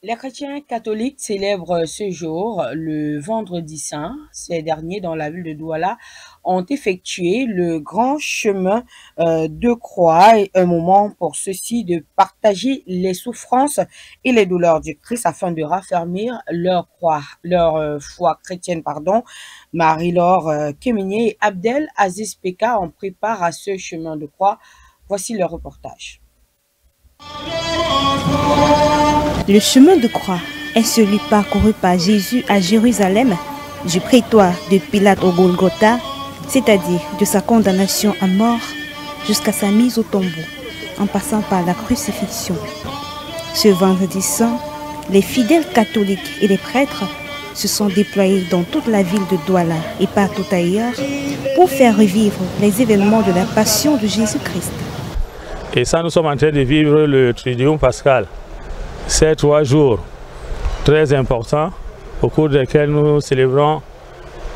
Les chrétiens catholiques célèbrent ce jour le Vendredi saint. Ces derniers, dans la ville de Douala, ont effectué le grand chemin de croix, et un moment pour ceux-ci de partager les souffrances et les douleurs du Christ afin de raffermir leur foi chrétienne. Marie-Laure Keminier et Abdel Aziz Peka ont préparé à ce chemin de croix. Voici le reportage. Le chemin de croix est celui parcouru par Jésus à Jérusalem, du prétoire de Pilate au Golgotha, c'est-à-dire de sa condamnation à mort jusqu'à sa mise au tombeau, en passant par la crucifixion. Ce vendredi saint, les fidèles catholiques et les prêtres se sont déployés dans toute la ville de Douala et partout ailleurs pour faire revivre les événements de la passion de Jésus-Christ. Et ça, nous sommes en train de vivre le Triduum pascal. Ces 3 jours très importants au cours desquels nous célébrons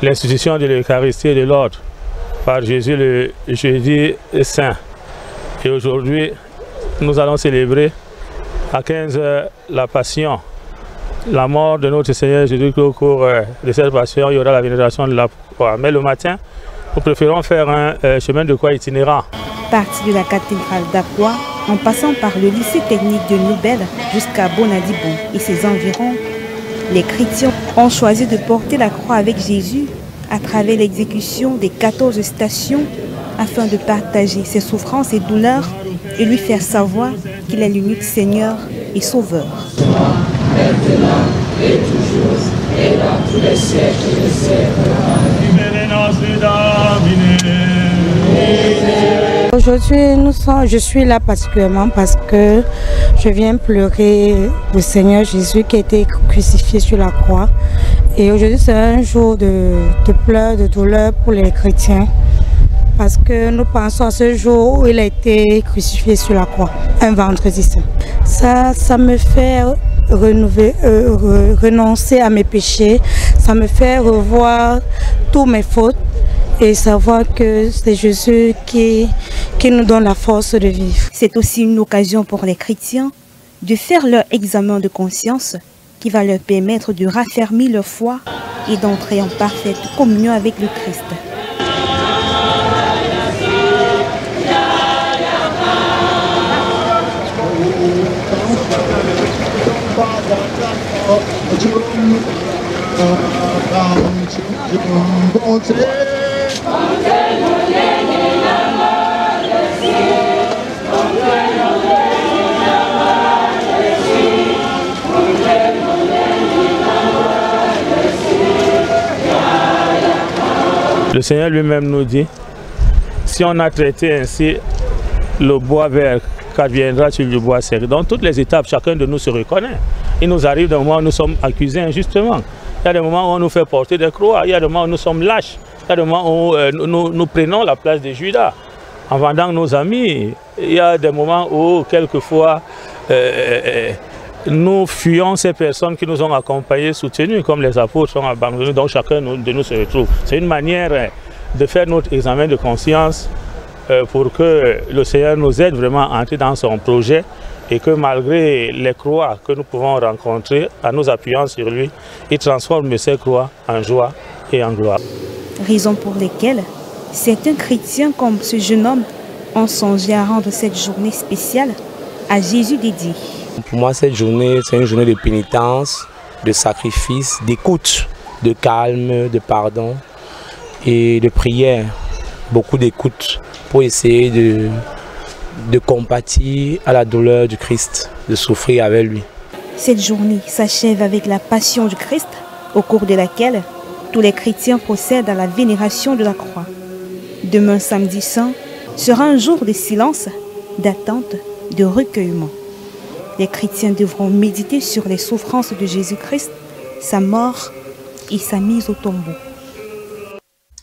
l'institution de l'Eucharistie et de l'ordre par Jésus le jeudi saint. Et aujourd'hui, nous allons célébrer à 15 h la Passion, la mort de notre Seigneur Jésus. Au cours de cette Passion, il y aura la vénération de la croix. Mais le matin, nous préférons faire un chemin de croix itinérant. Parti de la cathédrale d'Aqua, en passant par le lycée technique de Noubel jusqu'à Bonadibon et ses environs, les chrétiens ont choisi de porter la croix avec Jésus à travers l'exécution des 14 stations afin de partager ses souffrances et douleurs et lui faire savoir qu'il est l'unique Seigneur et Sauveur. Maintenant et toujours et dans tous les siècles des siècles. Aujourd'hui, je suis là particulièrement parce que je viens pleurer le Seigneur Jésus qui a été crucifié sur la croix. Et aujourd'hui, c'est un jour de pleurs, de douleur pour les chrétiens. Parce que nous pensons à ce jour où il a été crucifié sur la croix, un vendredi saint. Ça me fait renoncer à mes péchés, ça me fait revoir toutes mes fautes et savoir que c'est Jésus qui nous donne la force de vivre. C'est aussi une occasion pour les chrétiens de faire leur examen de conscience qui va leur permettre de raffermir leur foi et d'entrer en parfaite communion avec le Christ. Le Seigneur lui-même nous dit, si on a traité ainsi le bois vert, qu'adviendra sur le bois sec. Dans toutes les étapes, chacun de nous se reconnaît. Il nous arrive des moments où nous sommes accusés injustement. Il y a des moments où on nous fait porter des croix. Il y a des moments où nous sommes lâches. Il y a des moments où nous prenons la place de Judas en vendant nos amis. Il y a des moments où, quelquefois, nous fuyons ces personnes qui nous ont accompagnés, soutenus, comme les apôtres sont abandonnés, donc chacun de nous se retrouve. C'est une manière de faire notre examen de conscience pour que le Seigneur nous aide vraiment à entrer dans son projet et que malgré les croix que nous pouvons rencontrer, en nous appuyant sur lui, il transforme ces croix en joie et en gloire. Raison pour lesquelles certains chrétiens comme ce jeune homme ont songé à rendre cette journée spéciale à Jésus dédié. Pour moi, cette journée, c'est une journée de pénitence, de sacrifice, d'écoute, de calme, de pardon et de prière. Beaucoup d'écoute pour essayer de compatir à la douleur du Christ, de souffrir avec lui. Cette journée s'achève avec la passion du Christ, au cours de laquelle tous les chrétiens procèdent à la vénération de la croix. Demain, samedi saint, sera un jour de silence, d'attente, de recueillement. Les chrétiens devront méditer sur les souffrances de Jésus-Christ, sa mort et sa mise au tombeau.